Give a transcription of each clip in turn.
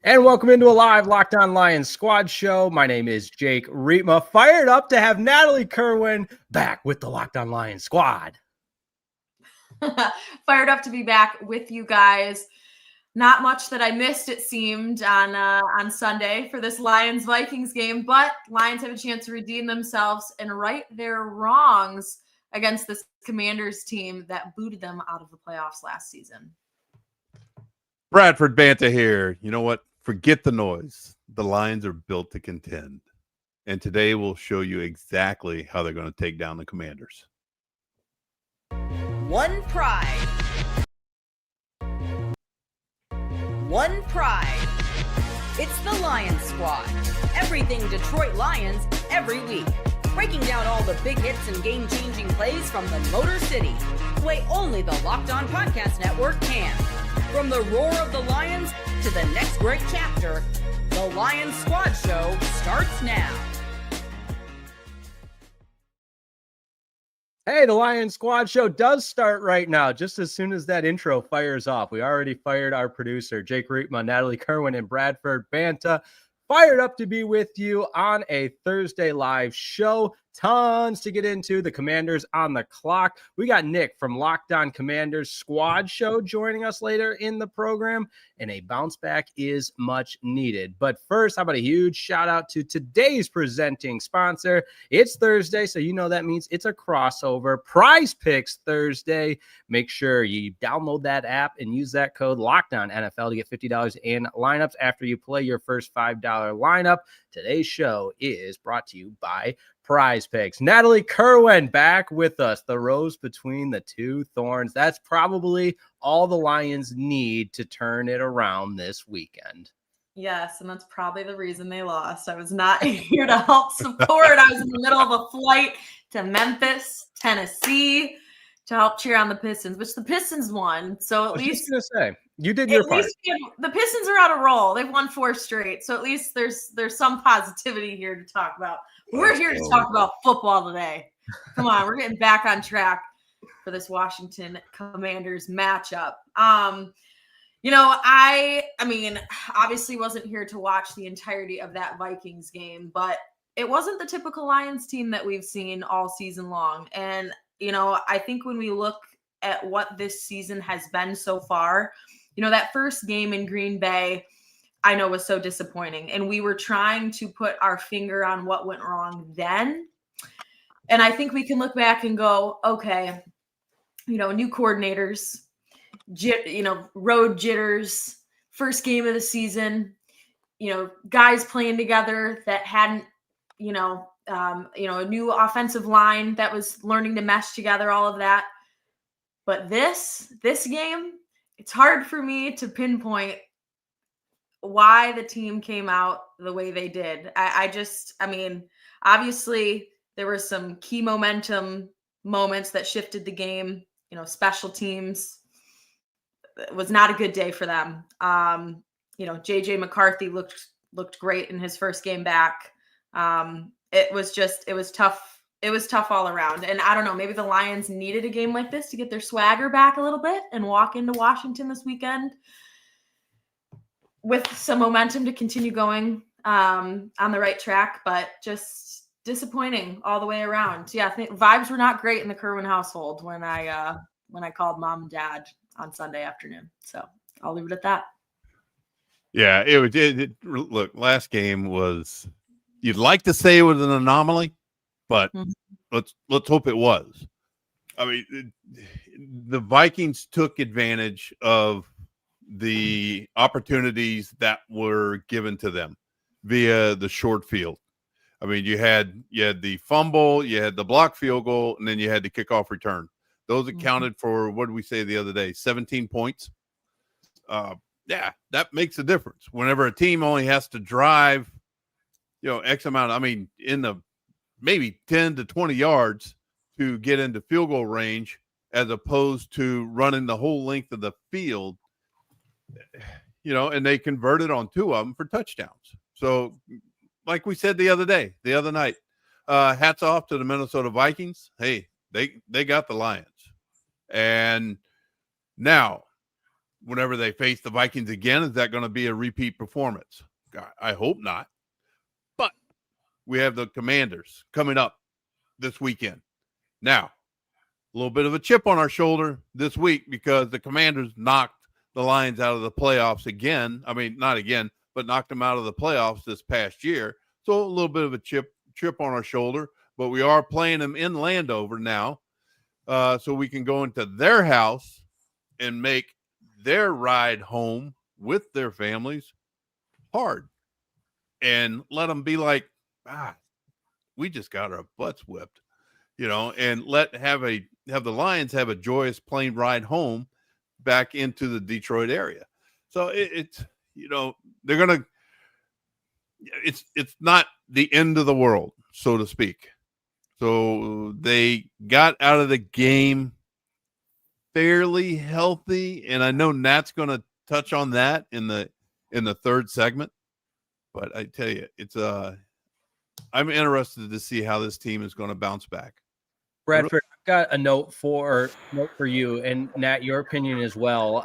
And welcome into a live Locked On Lions squad show. My name is Jake Riepma. Fired up to have Natalie Kerwin back with the Locked On Lions squad. Fired up to be back with you guys. Not much that I missed, it seemed, on Sunday for this Lions-Vikings game, but Lions have a chance to redeem themselves and right their wrongs against this Commanders team that booted them out of the playoffs last season. Bradford Banta here. You know what? Forget the noise. The Lions are built to contend. And today we'll show you exactly how they're going to take down the Commanders. One pride. One pride. It's the Lions Squad. Everything Detroit Lions every week. Breaking down all the big hits and game-changing plays from the Motor City. The way only the Locked On Podcast Network can. From the roar of the Lions to the next great chapter, the Lions Squad Show starts now. Hey, the Lions squad show does start right now, just as soon as that intro fires off. We already fired our producer, Jake Riepma, Natalie Kerwin, and Bradford Banta. Fired up to be with you on a Thursday live show. Tons to get into. The Commanders on the clock. We got Nick from Locked On Commanders Squad Show joining us later in the program, and a bounce back is much needed. But first, how about a huge shout out to today's presenting sponsor? It's Thursday, so you know that means it's a crossover. Prize Picks Thursday. Make sure you download that app and use that code LOCKEDONNFL to get $50 in lineups after you play your first $5 lineup. Today's show is brought to you by Prize Picks. Natalie Kerwin back with us. The rose between the two thorns. That's probably all the Lions need to turn it around this weekend. Yes, and that's probably the reason they lost. I was not here to help support. I was in the middle of a flight to Memphis, Tennessee, to help cheer on the Pistons, which the Pistons won. So at least I was gonna say, you did your part. The Pistons are on a roll. They've won 4 straight. So at least there's some positivity here to talk about. We're here to talk about football today. Come on, we're getting back on track for this Washington Commanders matchup. I mean, obviously wasn't here to watch the entirety of that Vikings game, but it wasn't the typical Lions team that we've seen all season long. And, I think when we look at what this season has been so far, that first game in Green Bay, I know was so disappointing. And we were trying to put our finger on what went wrong then. And I think we can look back and go, okay, new coordinators, road jitters, first game of the season, guys playing together that hadn't, a new offensive line that was learning to mesh together, all of that. But this game, it's hard for me to pinpoint why the team came out the way they did. Obviously there were some key momentum moments that shifted the game. Special teams. It was not a good day for them. JJ McCarthy looked great in his first game back. It was tough. It was tough all around. And I don't know, maybe the Lions needed a game like this to get their swagger back a little bit and walk into Washington this weekend with some momentum to continue going on the right track, but just disappointing all the way around. Yeah, I think vibes were not great in the Kerwin household when I called mom and dad on Sunday afternoon. So I'll leave it at that. Yeah, look, last game was, you'd like to say it was an anomaly, but let's hope it was. I mean, the Vikings took advantage of the opportunities that were given to them via the short field. I mean, you had the fumble, you had the block field goal, and then you had the kickoff return. Those accounted for, what did we say the other day, 17 points? Yeah, that makes a difference. Whenever a team only has to drive, X amount, in the maybe 10 to 20 yards to get into field goal range, as opposed to running the whole length of the field, and they converted on 2 of them for touchdowns. So like we said the other night, hats off to the Minnesota Vikings. Hey, they got the Lions. And now whenever they face the Vikings again, is that going to be a repeat performance? God, I hope not. But we have the Commanders coming up this weekend. Now, a little bit of a chip on our shoulder this week because the Commanders knocked the Lions out of the playoffs again. I mean, not again, but knocked them out of the playoffs this past year. So a little bit of a chip on our shoulder, but we are playing them in Landover now. So we can go into their house and make their ride home with their families hard and let them be like, we just got our butts whipped, and have the Lions have a joyous plane ride home back into the Detroit area. So it's not the end of the world, so to speak. So they got out of the game fairly healthy, and I know Nat's going to touch on that in the third segment. But I tell you, I'm interested to see how this team is going to bounce back. Bradford, I've got a note for you, and Nat, your opinion as well.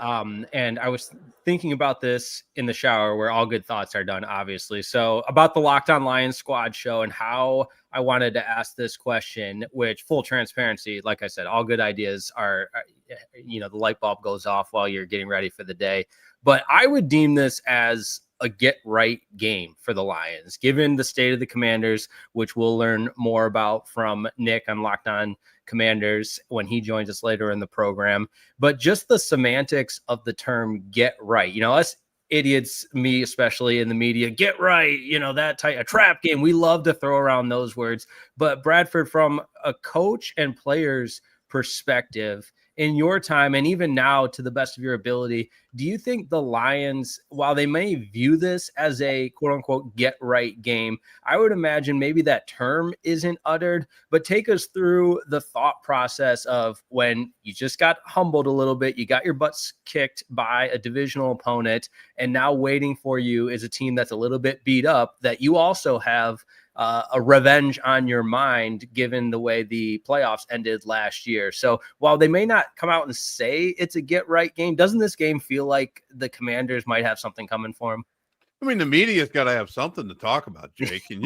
And I was thinking about this in the shower, where all good thoughts are done, obviously. So about the Locked On Lions squad show and how I wanted to ask this question, which, full transparency, like I said, all good ideas are, the light bulb goes off while you're getting ready for the day. But I would deem this as a get-right game for the Lions, given the state of the Commanders, which we'll learn more about from Nick on Locked On Commanders when he joins us later in the program. But just the semantics of the term get right. Us idiots, me especially in the media, get right, that type of trap game. We love to throw around those words. But Bradford, from a coach and player's perspective, in your time, and even now to the best of your ability, do you think the Lions, while they may view this as a quote unquote get right game, I would imagine maybe that term isn't uttered, but take us through the thought process of when you just got humbled a little bit, you got your butts kicked by a divisional opponent, and now waiting for you is a team that's a little bit beat up, that you also have a revenge on your mind, given the way the playoffs ended last year. So while they may not come out and say it's a get right game, doesn't this game feel like the Commanders might have something coming for them? I mean, the media's got to have something to talk about, Jake. And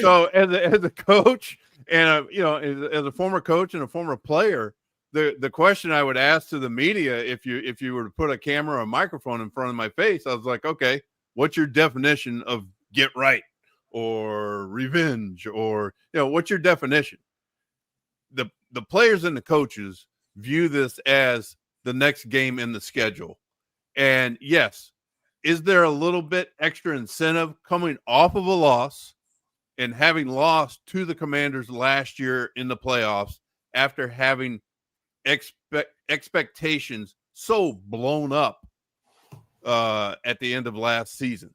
so as a coach and as a former coach and a former player, the question I would ask to the media, if you were to put a camera or a microphone in front of my face, I was like, okay, what's your definition of get right or revenge, or what's your definition? The players and the coaches view this as the next game in the schedule. And yes, is there a little bit extra incentive coming off of a loss and having lost to the Commanders last year in the playoffs after having expectations so blown up at the end of last season?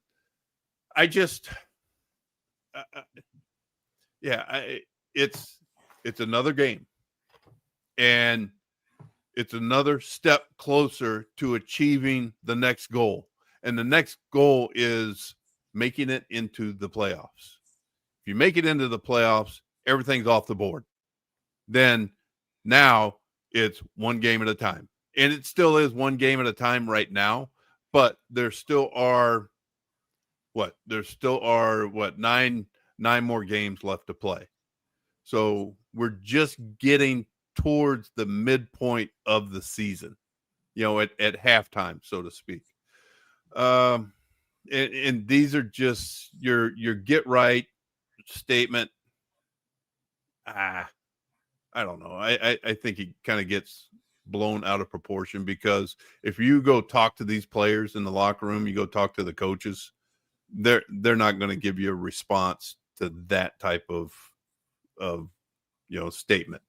It's another game, and it's another step closer to achieving the next goal. And the next goal is making it into the playoffs. If you make it into the playoffs, everything's off the board. Then now it's one game at a time. And it still is one game at a time right now, but there still are nine more games left to play. So we're just getting towards the midpoint of the season, at halftime, so to speak. And these are just your get right statement. I don't know. I think he kind of gets blown out of proportion, because if you go talk to these players in the locker room, you go talk to the coaches, they're not going to give you a response to that type of statement.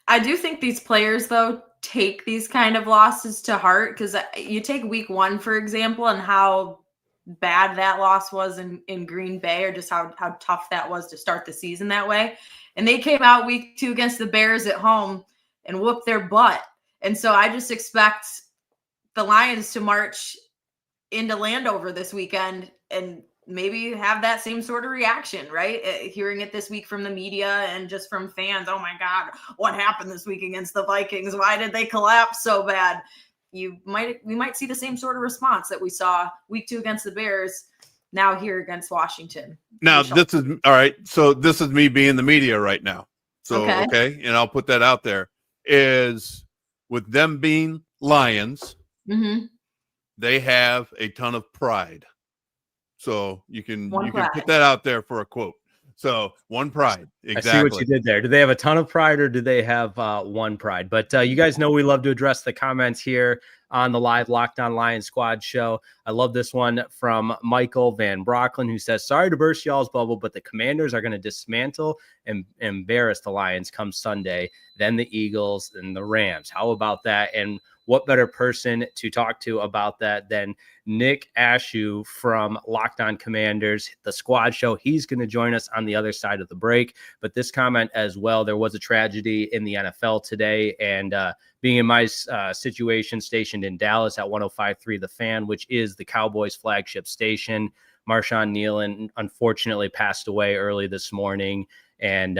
I do think these players, though, take these kind of losses to heart, because you take week 1, for example, and how bad that loss was in Green Bay, or just how tough that was to start the season that way. And they came out week 2 against the Bears at home and whooped their butt. And so I just expect the Lions to march into Landover this weekend and maybe have that same sort of reaction, right? Hearing it this week from the media and just from fans. Oh my God, what happened this week against the Vikings? Why did they collapse so bad? We might see the same sort of response that we saw week 2 against the Bears, now here against Washington. Now, this is all right. So this is me being the media right now. So, okay. And I'll put that out there, is with them being Lions, they have a ton of pride. So you can put that out there for a quote. So one pride. Exactly. I see what you did there. Do they have a ton of pride or do they have one pride? But you guys know we love to address the comments here on the live Locked On Lions Squad show. I love this one from Michael Van Brocklin, who says, sorry to burst y'all's bubble, but the Commanders are going to dismantle and embarrass the Lions come Sunday, then the Eagles and the Rams. How about that? And what better person to talk to about that than Nick Ashew from Locked On Commanders, the squad show. He's going to join us on the other side of the break. But this comment as well, there was a tragedy in the NFL today. And being in my situation stationed in Dallas at 105.3 The Fan, which is the Cowboys flagship station, Marshawn Nealon unfortunately passed away early this morning. And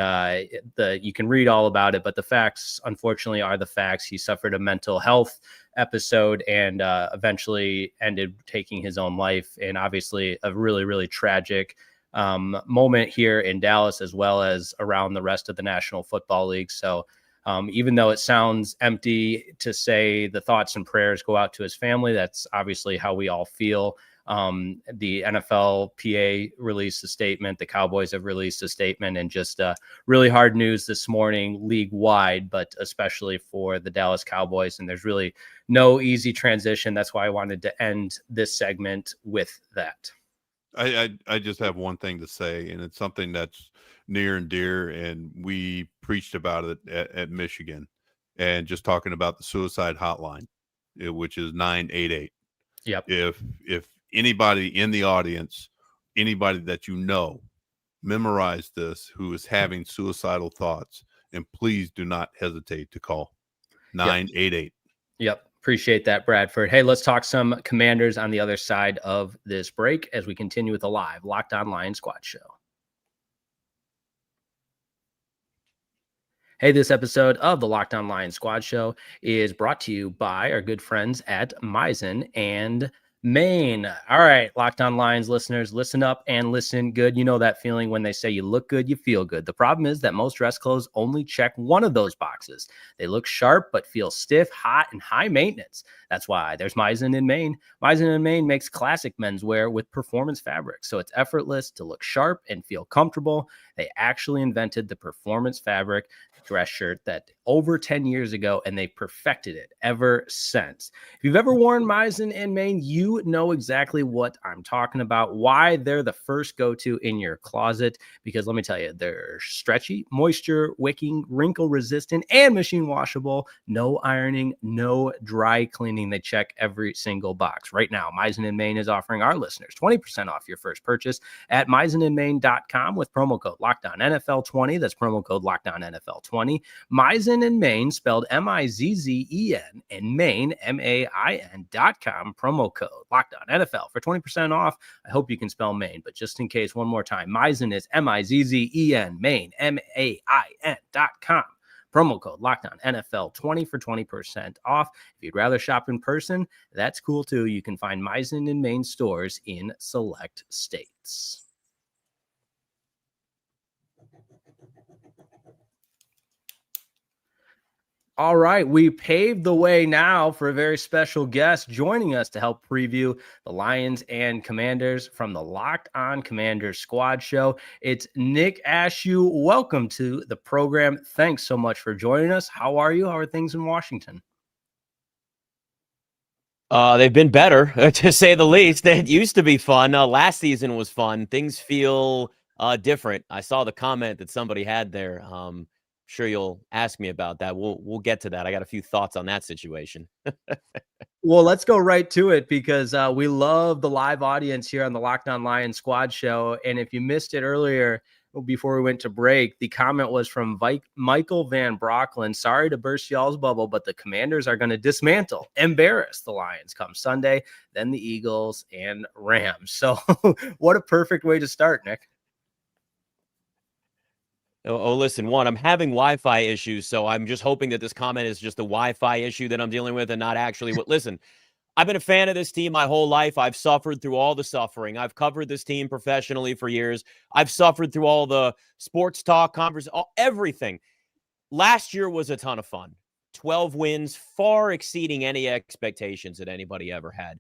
you can read all about it, but the facts, unfortunately, are the facts. He suffered a mental health episode and eventually ended taking his own life. And obviously a really, really tragic moment here in Dallas, as well as around the rest of the National Football League. So even though it sounds empty to say the thoughts and prayers go out to his family, that's obviously how we all feel. The NFLPA released a statement. The Cowboys have released a statement, and just really hard news this morning, league wide, but especially for the Dallas Cowboys. And there's really no easy transition. That's why I wanted to end this segment with that. I just have one thing to say, and it's something that's near and dear. And we preached about it at Michigan, and just talking about the suicide hotline, which is 988. Yep. If anybody in the audience, anybody that you know, memorize this, who is having suicidal thoughts, and please do not hesitate to call 988. Yep. Appreciate that, Bradford. Hey, let's talk some Commanders on the other side of this break as we continue with the live Locked On Lions Squad show. Hey, this episode of the Locked On Lions Squad show is brought to you by our good friends at Meissen and Maine. All right, Locked On Lions listeners, listen up and listen good. You know that feeling when they say you look good, you feel good. The problem is that most dress clothes only check one of those boxes. They look sharp, but feel stiff, hot, and high maintenance. That's why there's Meissen in Maine. Meissen in Maine makes classic menswear with performance fabric, so it's effortless to look sharp and feel comfortable. They actually invented the performance fabric dress shirt that over 10 years ago, and they perfected it ever since. If you've ever worn Meissen in Maine, you know exactly what I'm talking about, why they're the first go-to in your closet, because let me tell you, they're stretchy, moisture wicking, wrinkle resistant, and machine washable. No ironing, no dry cleaning. They check every single box. Right now, Meissen in Maine is offering our listeners 20% off your first purchase at MeisenInMaine.com with promo code LOCKEDONNFL20. That's promo code LOCKEDONNFL20. Meissen in Maine, spelled Mizzen, and Maine, MAIN.com, promo code LOCKEDONNFL for 20% off. I hope you can spell Maine, but just in case, one more time, Meissen is Mizzen, Maine, MAIN.com. Promo code LOCKEDONNFL20 for 20% off. If you'd rather shop in person, that's cool too. You can find Meissen in Maine stores in select states. All right, we paved the way now for a very special guest joining us to help preview the Lions and Commanders from the Locked On Commanders Squad show. It's Nick Ashew. Welcome to the program. Thanks so much for joining us. How are you? How are things in Washington? They've been better, to say the least. It used to be fun. Last season was fun. Things feel different. I saw the comment that somebody had there. Sure you'll ask me about that. We'll get to that. I got a few thoughts on that situation. Well, let's go right to it because we love the live audience here on the Locked On Lions Squad show. And if you missed it earlier, before we went to break. The comment was from Michael Van Brockland. Sorry to burst y'all's bubble, but the Commanders are going to dismantle, embarrass the Lions come Sunday, then the Eagles and Rams. So what a perfect way to start, Nick. Oh, listen, I'm having Wi-Fi issues, so I'm just hoping that this comment is just a Wi-Fi issue that I'm dealing with and not actually what. Listen, I've been a fan of this team my whole life. I've suffered through all the suffering. I've covered this team professionally for years. I've suffered through all the sports talk, everything. Last year was a ton of fun. 12 wins, far exceeding any expectations that anybody ever had.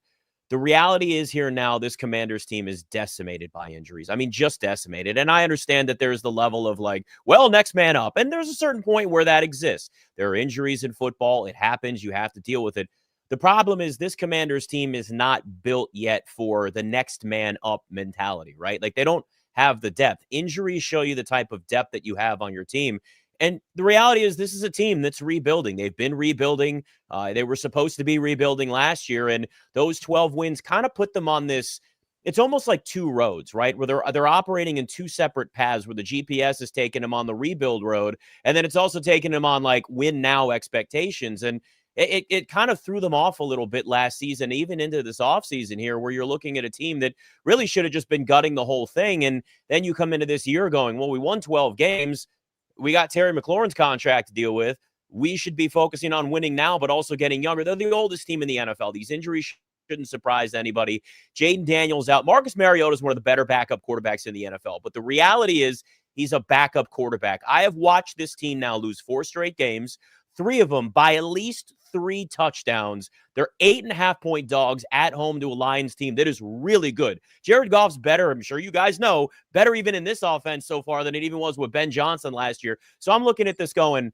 The reality is here now, this Commanders team is decimated by injuries. I mean, just decimated. And I understand that there's the level of like, well, next man up. And there's a certain point where that exists. There are injuries in football. It happens. You have to deal with it. The problem is this Commanders team is not built yet for the next man up mentality, right? Like they don't have the depth. Injuries show you the type of depth that you have on your team. And the reality is this is a team that's rebuilding. They've been rebuilding. They were supposed to be rebuilding last year, and those 12 wins kind of put them on this. It's almost like two roads, right? Where they're operating in two separate paths where the GPS is taking them on the rebuild road, and then it's also taking them on like win now expectations. And it kind of threw them off a little bit last season, even into this offseason here, where you're looking at a team that really should have just been gutting the whole thing. And then you come into this year going, well, we won 12 games. We got Terry McLaurin's contract to deal with. We should be focusing on winning now, but also getting younger. They're the oldest team in the NFL. These injuries shouldn't surprise anybody. Jaden Daniels out. Marcus Mariota is one of the better backup quarterbacks in the NFL. But the reality is he's a backup quarterback. I have watched this team now lose 4 straight games, 3 of them by at least 3 touchdowns. They're 8.5-point dogs at home to a Lions team that is really good. Jared Goff's better, I'm sure you guys know, better even in this offense so far than it even was with Ben Johnson last year. So I'm looking at this going,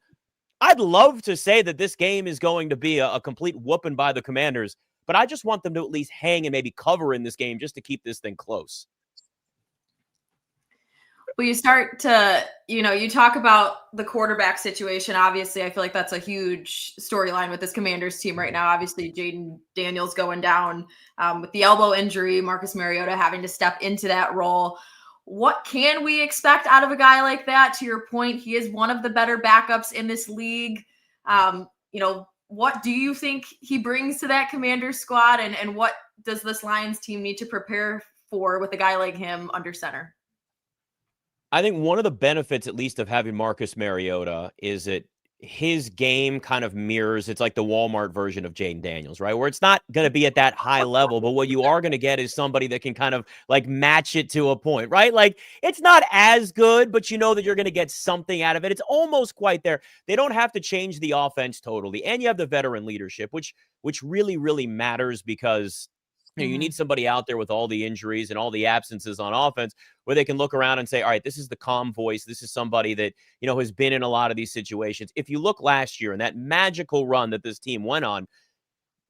I'd love to say that this game is going to be a complete whooping by the Commanders, but I just want them to at least hang and maybe cover in this game just to keep this thing close. Well, you start to, you talk about the quarterback situation. Obviously, I feel like that's a huge storyline with this Commanders team right now. Obviously, Jaden Daniels going down with the elbow injury, Marcus Mariota having to step into that role. What can we expect out of a guy like that? To your point, he is one of the better backups in this league. What do you think he brings to that Commanders squad? And what does this Lions team need to prepare for with a guy like him under center? I think one of the benefits, at least, of having Marcus Mariota is that his game kind of mirrors, it's like the Walmart version of Jaden Daniels, right? Where it's not going to be at that high level, but what you are going to get is somebody that can kind of like match it to a point, right? Like it's not as good, but you know that you're going to get something out of it. It's almost quite there. They don't have to change the offense totally. And you have the veteran leadership, which really, really matters because you need somebody out there with all the injuries and all the absences on offense where they can look around and say, all right, this is the calm voice. This is somebody that, has been in a lot of these situations. If you look last year and that magical run that this team went on,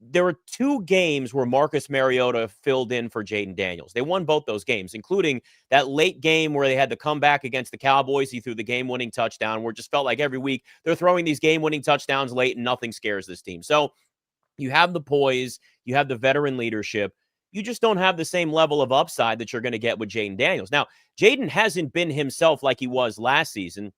there were 2 games where Marcus Mariota filled in for Jaden Daniels. They won both those games, including that late game where they had to come back against the Cowboys. He threw the game-winning touchdown where it just felt like every week they're throwing these game-winning touchdowns late and nothing scares this team. So you have the poise, you have the veteran leadership. You just don't have the same level of upside that you're going to get with Jaden Daniels. Now, Jaden hasn't been himself like he was last season.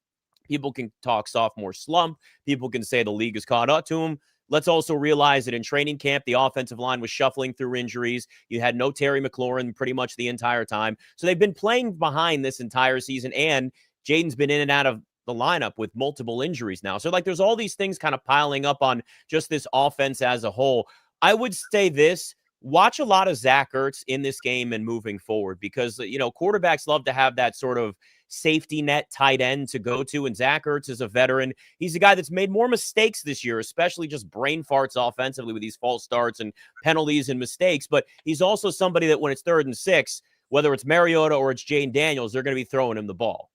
People can talk sophomore slump. People can say the league has caught up to him. Let's also realize that in training camp, the offensive line was shuffling through injuries. You had no Terry McLaurin pretty much the entire time. So they've been playing behind this entire season, and Jaden's been in and out of the lineup with multiple injuries now. So like there's all these things kind of piling up on just this offense as a whole. I would say this. Watch a lot of Zach Ertz in this game and moving forward because, quarterbacks love to have that sort of safety net tight end to go to. And Zach Ertz is a veteran. He's a guy that's made more mistakes this year, especially just brain farts offensively with these false starts and penalties and mistakes. But he's also somebody that when it's 3rd and 6, whether it's Mariota or it's Jaden Daniels, they're going to be throwing him the ball.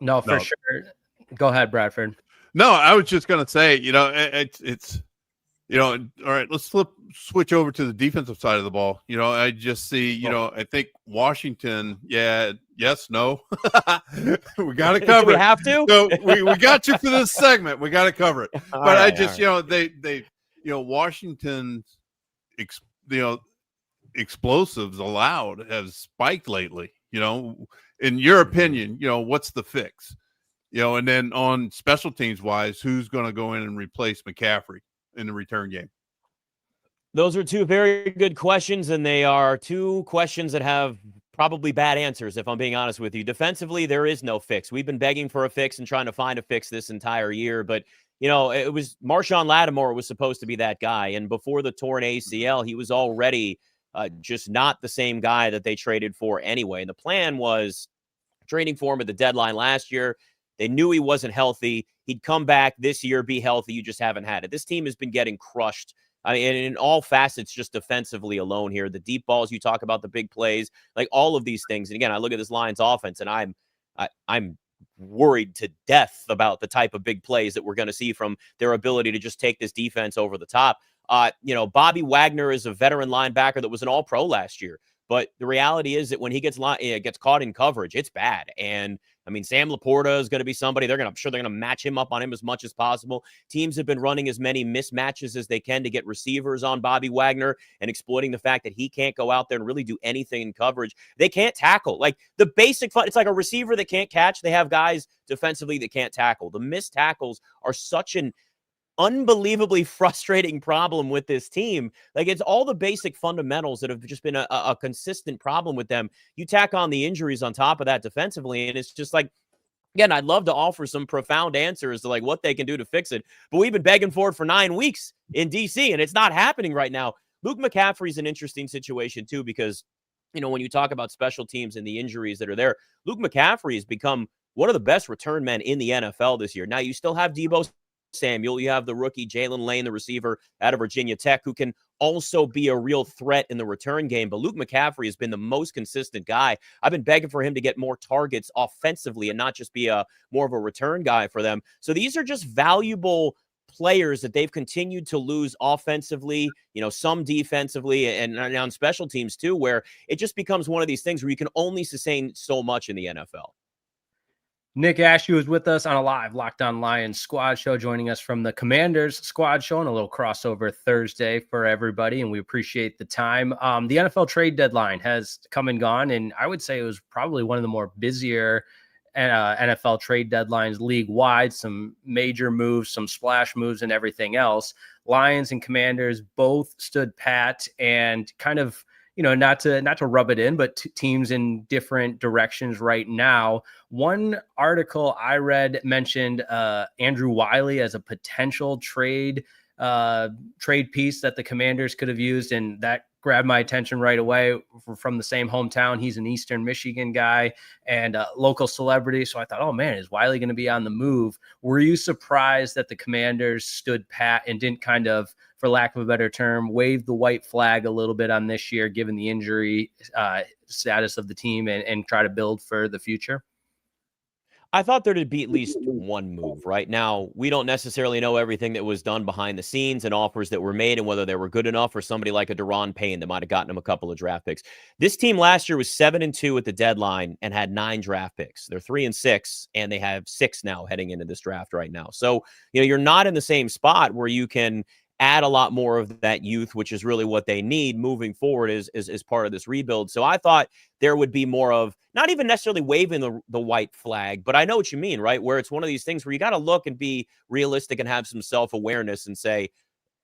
No, for sure. Go ahead, Bradford. No, I was just going to say, it's all right, let's switch over to the defensive side of the ball. I just see, I think Washington, yes, no. We got to cover it. We have to? So we got you for this segment. We got to cover it. But right, they Washington, explosives allowed have spiked lately. In your opinion, what's the fix? And then on special teams wise, who's going to go in and replace McCaffrey in the return game? Those are two very good questions, and they are two questions that have probably bad answers, if I'm being honest with you. Defensively, there is no fix. We've been begging for a fix and trying to find a fix this entire year, but it was Marshawn Lattimore was supposed to be that guy, and before the torn ACL, he was already just not the same guy that they traded for anyway. And the plan was trading for him at the deadline last year. They knew he wasn't healthy. He'd come back this year, be healthy. You just haven't had it. This team has been getting crushed. I mean, in all facets, just defensively alone here. The deep balls, you talk about the big plays, like all of these things. And again, I look at this Lions offense, and I'm worried to death about the type of big plays that we're going to see from their ability to just take this defense over the top. Bobby Wagner is a veteran linebacker that was an All-Pro last year. But the reality is that when he gets caught in coverage, it's bad. And I mean, Sam Laporta is going to be somebody I'm sure they're going to match him up on him as much as possible. Teams have been running as many mismatches as they can to get receivers on Bobby Wagner and exploiting the fact that he can't go out there and really do anything in coverage. They can't tackle. Like the basic fun, it's like a receiver that can't catch. They have guys defensively that can't tackle. The missed tackles are such an unbelievably frustrating problem with this team. Like it's all the basic fundamentals that have just been a consistent problem with them. You tack on the injuries on top of that defensively, and it's just like, again, I'd love to offer some profound answers to like what they can do to fix it, but we've been begging for it for 9 weeks in DC, and it's not happening right now. Luke McCaffrey's an interesting situation too, because when you talk about special teams and the injuries that are there, Luke McCaffrey has become one of the best return men in the NFL this year. Now you still have Deebo Samuel, you have the rookie Jalen Lane, the receiver out of Virginia Tech, who can also be a real threat in the return game. But Luke McCaffrey has been the most consistent guy. I've been begging for him to get more targets offensively and not just be more of a return guy for them. So these are just valuable players that they've continued to lose offensively, some defensively, and on special teams too, where it just becomes one of these things where you can only sustain so much in the NFL. Nick Ashew is with us on a live Locked On Lions squad show, joining us from the Commanders squad show, and a little crossover Thursday for everybody, and we appreciate the time. The NFL trade deadline has come and gone, and I would say it was probably one of the more busier NFL trade deadlines league-wide. Some major moves, some splash moves, and everything else. Lions and Commanders both stood pat and kind of, not to rub it in, but teams in different directions right now. One article I read mentioned Andrew Wiley as a potential trade piece that the Commanders could have used, and that grabbed my attention right away. From the same hometown, he's an Eastern Michigan guy and a local celebrity. So I thought, oh man, is Wiley going to be on the move? Were you surprised that the Commanders stood pat and didn't kind of, for lack of a better term, wave the white flag a little bit on this year, given the injury status of the team, and try to build for the future? I thought there'd be at least one move. Right now, we don't necessarily know everything that was done behind the scenes and offers that were made and whether they were good enough for somebody like a Daron Payne that might have gotten him a couple of draft picks. This team last year was 7-2 at the deadline and had 9 draft picks. They're 3-6, and they have 6 now heading into this draft right now. So, you're not in the same spot where you can add a lot more of that youth, which is really what they need moving forward as part of this rebuild. So I thought there would be more of, not even necessarily waving the white flag, but I know what you mean, right? Where it's one of these things where you got to look and be realistic and have some self-awareness and say,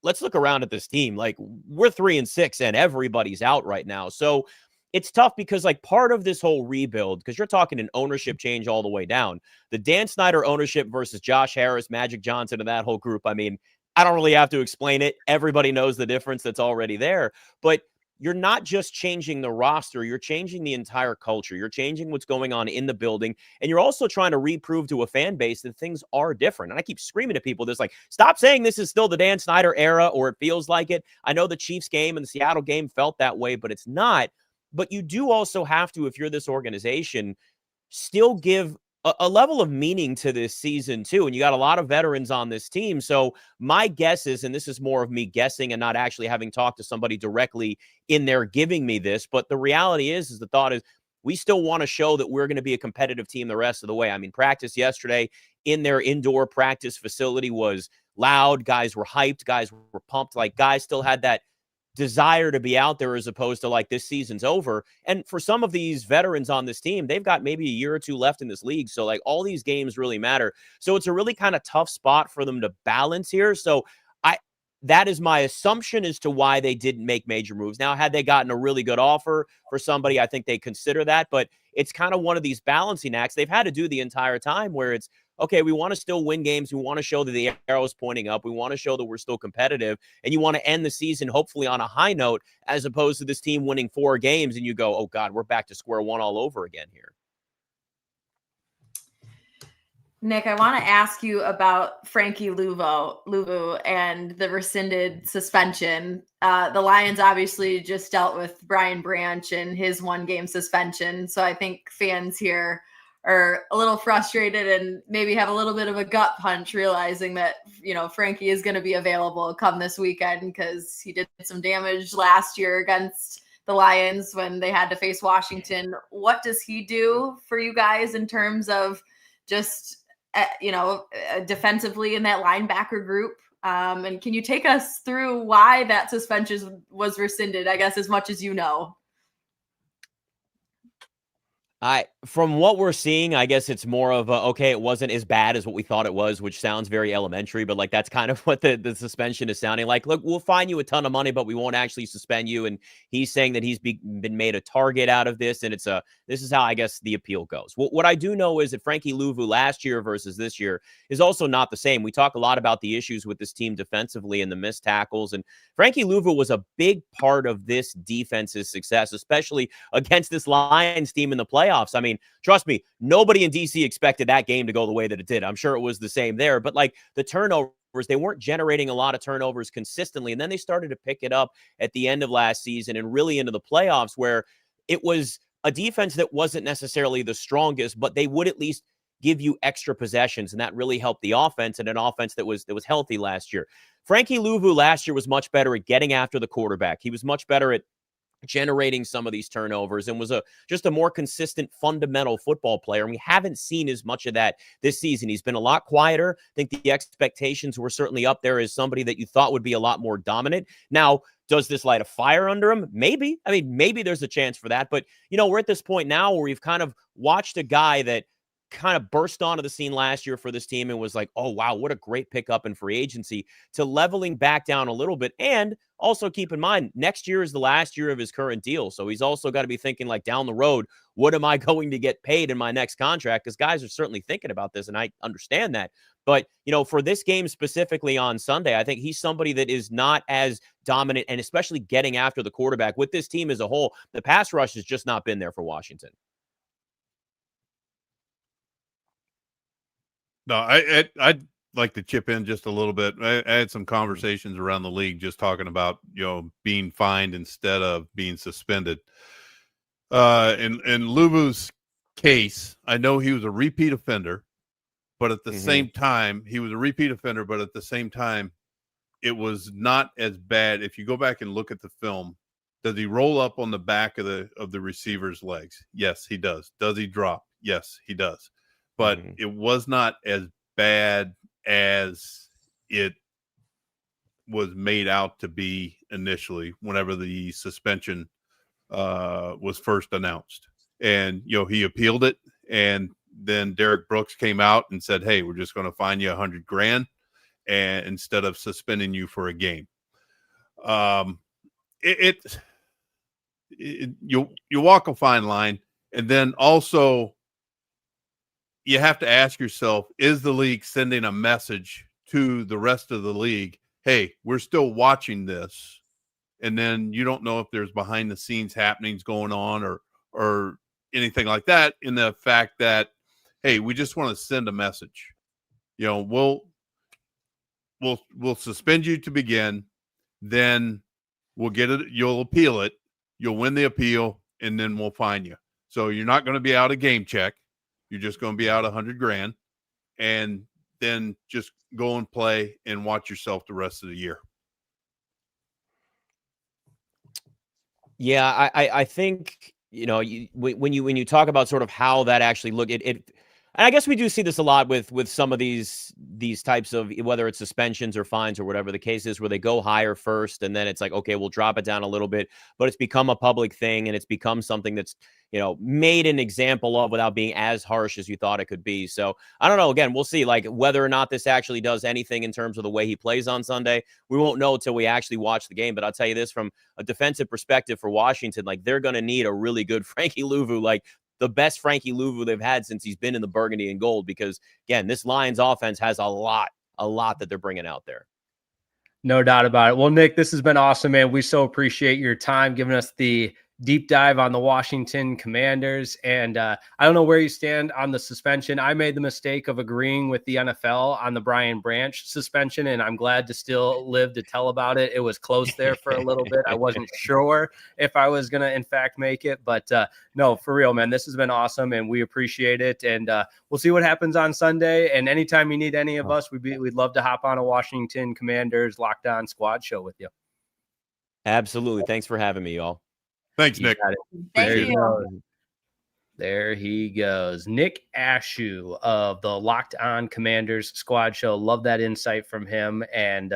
let's look around at this team. Like, we're 3-6 and everybody's out right now. So it's tough because, like, part of this whole rebuild, because you're talking an ownership change all the way down, the Dan Snyder ownership versus Josh Harris, Magic Johnson, and that whole group. I mean, I don't really have to explain it. Everybody knows the difference that's already there. But you're not just changing the roster. You're changing the entire culture. You're changing what's going on in the building. And you're also trying to reprove to a fan base that things are different. And I keep screaming at people this, like, stop saying this is still the Dan Snyder era or it feels like it. I know the Chiefs game and the Seattle game felt that way, but it's not. But you do also have to, if you're this organization, still give a level of meaning to this season too. And you got a lot of veterans on this team. So my guess is, and this is more of me guessing and not actually having talked to somebody directly in there giving me this, but the reality is the thought is we still want to show that we're going to be a competitive team the rest of the way. I mean, practice yesterday in their indoor practice facility was loud. Guys were hyped. Guys were pumped. Like, guys still had that desire to be out there as opposed to like this season's over. And for some of these veterans on this team, they've got maybe a year or two left in this league. So like all these games really matter. So it's a really kind of tough spot for them to balance here. So that is my assumption as to why they didn't make major moves. Now, had they gotten a really good offer for somebody, I think they consider that, but it's kind of one of these balancing acts they've had to do the entire time where it's, okay, we want to still win games. We want to show that the arrow's pointing up. We want to show that we're still competitive. And you want to end the season, hopefully, on a high note, as opposed to this team winning 4 games and you go, oh, God, we're back to square one all over again here. Nick, I want to ask you about Frankie Luvu and the rescinded suspension. The Lions obviously just dealt with Brian Branch and his 1-game suspension. So I think fans here are a little frustrated and maybe have a little bit of a gut punch realizing that, Frankie is going to be available come this weekend because he did some damage last year against the Lions when they had to face Washington. What does he do for you guys in terms of just defensively in that linebacker group? And can you take us through why that suspension was rescinded, I guess, as much as you know? From what we're seeing, I guess it's more of okay, it wasn't as bad as what we thought it was, which sounds very elementary, but like that's kind of what the suspension is sounding like. Look, we'll fine you a ton of money, but we won't actually suspend you. And he's saying that he's been made a target out of this, and this is how I guess the appeal goes. What I do know is that Frankie Luvu last year versus this year is also not the same. We talk a lot about the issues with this team defensively and the missed tackles, and Frankie Luvu was a big part of this defense's success, especially against this Lions team in the playoffs. I mean, trust me, nobody in DC expected that game to go the way that it did. I'm sure it was the same there, but like the turnovers, they weren't generating a lot of turnovers consistently. And then they started to pick it up at the end of last season and really into the playoffs where it was a defense that wasn't necessarily the strongest, but they would at least give you extra possessions. And that really helped the offense, and an offense that was healthy last year. Frankie Luvu last year was much better at getting after the quarterback. He was much better at generating some of these turnovers and was just a more consistent fundamental football player. And we haven't seen as much of that this season. He's been a lot quieter. I think the expectations were certainly up there as somebody that you thought would be a lot more dominant. Now, does this light a fire under him? Maybe. I mean, maybe there's a chance for that. But, we're at this point now where we've kind of watched a guy that kind of burst onto the scene last year for this team and was like, oh, wow, what a great pickup in free agency, to leveling back down a little bit. And also keep in mind, next year is the last year of his current deal. So he's also got to be thinking like down the road, what am I going to get paid in my next contract? Because guys are certainly thinking about this, and I understand that. But, for this game specifically on Sunday, I think he's somebody that is not as dominant, and especially getting after the quarterback with this team as a whole. The pass rush has just not been there for Washington. No, I'd like to chip in just a little bit. I had some conversations around the league just talking about, being fined instead of being suspended. In Luvu's case, I know he was a repeat offender, but at the same time, it was not as bad. If you go back and look at the film, does he roll up on the back of the receiver's legs? Yes, he does. Does he drop? Yes, he does. But it was not as bad as it was made out to be initially whenever the suspension was first announced. And, he appealed it. And then Derek Brooks came out and said, hey, we're just going to fine you $100,000 and instead of suspending you for a game. You walk a fine line. And then also, you have to ask yourself, is the league sending a message to the rest of the league? Hey, we're still watching this. And then you don't know if there's behind the scenes happenings going on or anything like that, in the fact that, hey, we just want to send a message. We'll suspend you to begin, then we'll get it. You'll appeal it. You'll win the appeal, and then we'll fine you. So you're not going to be out of game check. You're just going to be out $100,000, and then just go and play and watch yourself the rest of the year. Yeah, I think when you talk about sort of how that actually looked, And I guess we do see this a lot with some of these types of, whether it's suspensions or fines or whatever the case is, where they go higher first and then it's like, okay, we'll drop it down a little bit, but it's become a public thing and it's become something that's, made an example of without being as harsh as you thought it could be. So I don't know. Again, we'll see like whether or not this actually does anything in terms of the way he plays on Sunday. We won't know until we actually watch the game. But I'll tell you this, from a defensive perspective for Washington, like they're going to need a really good Frankie Louvu, like the best Frankie Louvu they've had since he's been in the burgundy and gold, because again, this Lions offense has a lot that they're bringing out there. No doubt about it. Well, Nick, this has been awesome, man. We so appreciate your time giving us the deep dive on the Washington Commanders. And I don't know where you stand on the suspension. I made the mistake of agreeing with the NFL on the Brian Branch suspension, and I'm glad to still live to tell about it. It was close there for a little bit. I wasn't sure if I was going to, in fact, make it. But no, for real, man, this has been awesome, and we appreciate it. And we'll see what happens on Sunday. And anytime you need any of us, we'd love to hop on a Washington Commanders Locked On Squad show with you. Absolutely. Thanks for having me, y'all. Thanks, Nick. Thank you. There he goes. Nick Ashew of the Locked On Commanders Squad Show. Love that insight from him. And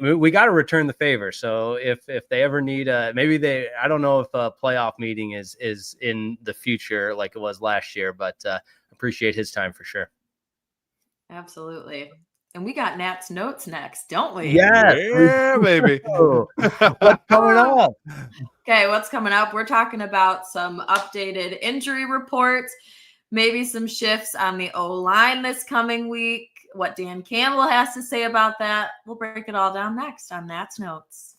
we got to return the favor. So if they ever need I don't know if a playoff meeting is in the future like it was last year, but appreciate his time for sure. Absolutely. And we got Nat's notes next, don't we? Yeah, baby. What's coming up? Okay, what's coming up? We're talking about some updated injury reports, maybe some shifts on the O-line this coming week, what Dan Campbell has to say about that. We'll break it all down next on Nat's Notes.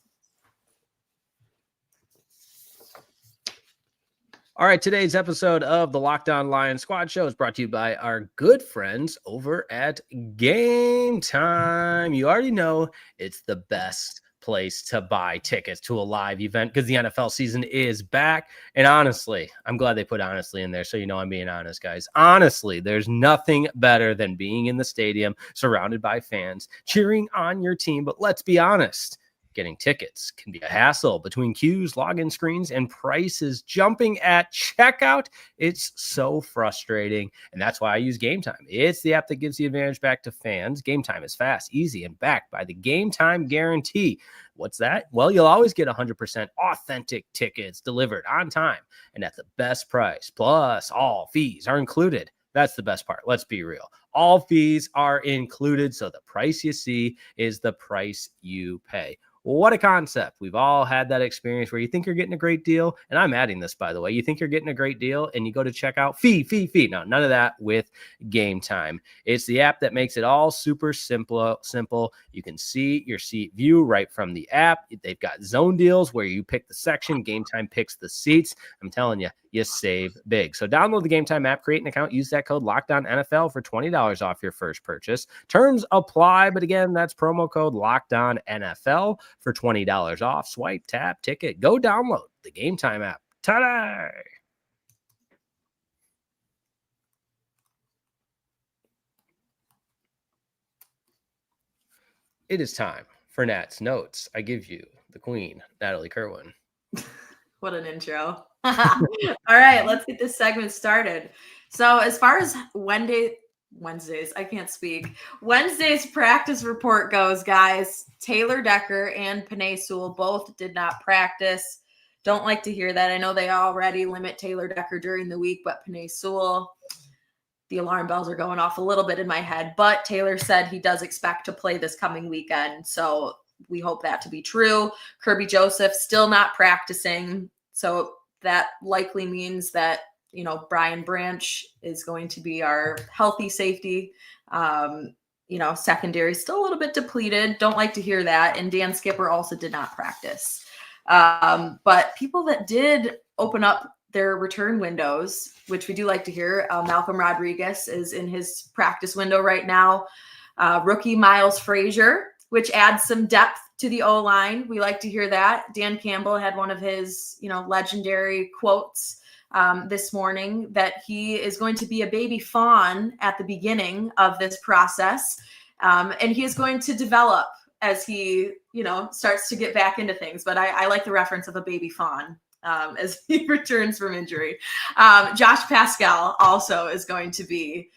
All right, today's episode of the Locked On Lions Squad Show is brought to you by our good friends over at Gametime. You already know it's the best place to buy tickets to a live event because the NFL season is back. And honestly, I'm glad they put honestly in there, so I'm being honest, guys. Honestly, there's nothing better than being in the stadium surrounded by fans cheering on your team. But let's be honest, getting tickets can be a hassle between queues, login screens, and prices jumping at checkout. It's so frustrating, and that's why I use Gametime. It's the app that gives the advantage back to fans. Gametime is fast, easy, and backed by the Gametime guarantee. What's that? Well, you'll always get 100% authentic tickets delivered on time and at the best price. Plus, all fees are included. That's the best part. Let's be real. All fees are included, so the price you see is the price you pay. What a concept. We've all had that experience where you think you're getting a great deal. And I'm adding this, by the way. You think you're getting a great deal and you go to check out fee. No, none of that with Gametime. It's the app that makes it all super simple. You can see your seat view right from the app. They've got zone deals where you pick the section. Gametime picks the seats. I'm telling you, you save big. So download the Gametime app, create an account, use that code LOCKEDONNFL for $20 off your first purchase. Terms apply, but again, that's promo code LOCKEDONNFL for $20 off. Swipe, tap, ticket. Go download the Gametime app today. It is time for Nat's Notes. I give you the queen, Natalie Kerwin. What an intro. All right, let's get this segment started. So as far as Wednesday's practice report goes, guys, Taylor Decker and Penei Sewell both did not practice. Don't like to hear that. I know they already limit Taylor Decker during the week, but Penei Sewell, the alarm bells are going off a little bit in my head. But Taylor said he does expect to play this coming weekend, so we hope that to be true. Kirby Joseph still not practicing, so that likely means that Brian Branch is going to be our healthy safety. Secondary still a little bit depleted. Don't like to hear that. And Dan Skipper also did not practice. But people that did open up their return windows, which we do like to hear, Malcolm Rodriguez is in his practice window right now. Rookie Miles Frazier, which adds some depth to the O-line. We like to hear that. Dan Campbell had one of his, legendary quotes this morning that he is going to be a baby fawn at the beginning of this process. And he is going to develop as he, starts to get back into things. But I like the reference of a baby fawn as he returns from injury. Josh Pascal also is going to be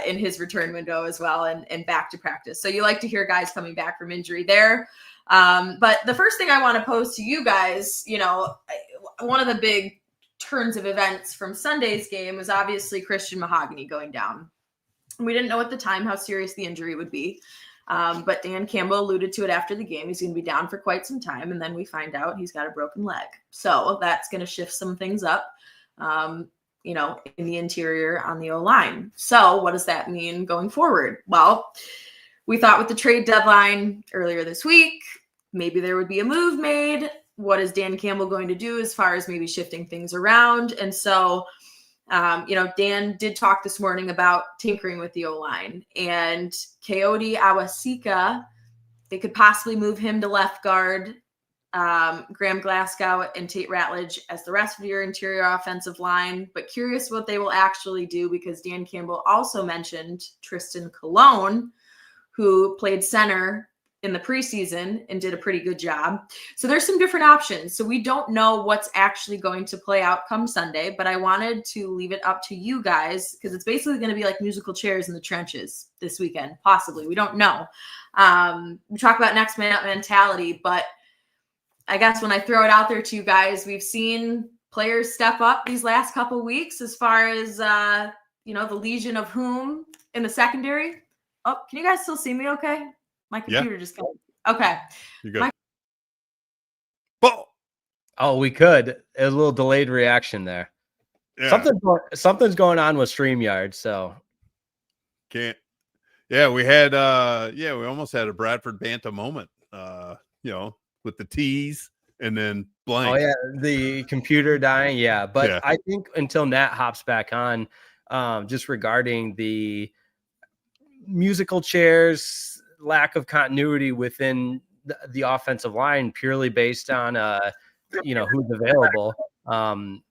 in his return window as well, and back to practice. So you like to hear guys coming back from injury there. But the first thing I want to pose to you guys, one of the big turns of events from Sunday's game was obviously Christian Mahogany going down. We didn't know at the time how serious the injury would be. But Dan Campbell alluded to it after the game. He's going to be down for quite some time. And then we find out he's got a broken leg. So that's going to shift some things up, in the interior on the O-line. So what does that mean going forward? Well, we thought with the trade deadline earlier this week, maybe there would be a move made. What is Dan Campbell going to do as far as maybe shifting things around? And so, Dan did talk this morning about tinkering with the O-line, and Coyote Awasika, they could possibly move him to left guard, Graham Glasgow and Tate Ratledge as the rest of your interior offensive line. But curious what they will actually do, because Dan Campbell also mentioned Tristan Colon, who played center in the preseason and did a pretty good job. So there's some different options. So we don't know what's actually going to play out come Sunday, but I wanted to leave it up to you guys, because it's basically going to be like musical chairs in the trenches this weekend, possibly. We don't know. We talk about next man up mentality, but I guess when I throw it out there to you guys, we've seen players step up these last couple of weeks as far as, the Legion of Whom in the secondary. Oh, can you guys still see me okay? My computer just got okay. You're good. Oh, we could. A little delayed reaction there. Yeah. Something's going on with StreamYard, so can't. Yeah, we had we almost had a Bradford Banta moment. With the T's and then blank. Oh yeah, the computer dying. Yeah, but yeah. I think until Nat hops back on, just regarding the musical chairs, lack of continuity within the offensive line, purely based on who's available.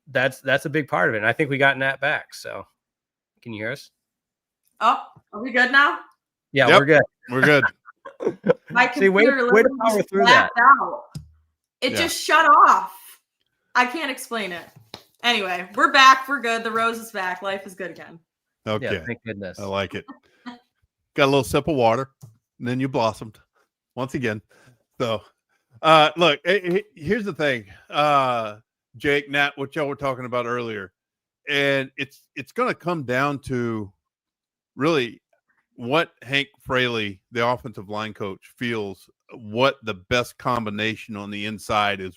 That's a big part of it. And I think we got Nat back. So can you hear us? Oh, are we good now? Yeah, yep, we're good. We're good. My computer literally blacked out. It just shut off. I can't explain it. Anyway, we're back. We're good. The rose is back. Life is good again. Okay. Yeah, thank goodness. I like it. Got a little sip of water, and then you blossomed once again. So, look, here's the thing, Jake, Nat, what y'all were talking about earlier, and it's going to come down to really what Hank Fraley, the offensive line coach, feels what the best combination on the inside is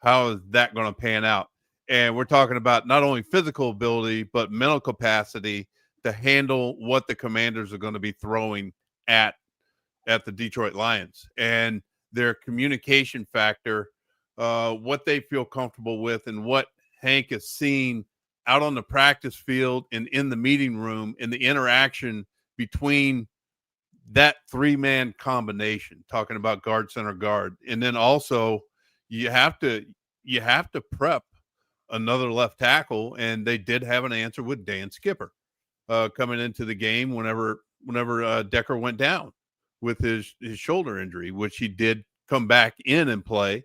how is that going to pan out? And we're talking about not only physical ability, but mental capacity to handle what the Commanders are going to be throwing at the Detroit Lions, and their communication factor, what they feel comfortable with, and what Hank has seen out on the practice field and in the meeting room, in the interaction between that three-man combination, talking about guard, center, guard. And then also you have to prep another left tackle, and they did have an answer with Dan Skipper coming into the game whenever Decker went down with his shoulder injury, which he did come back in and play.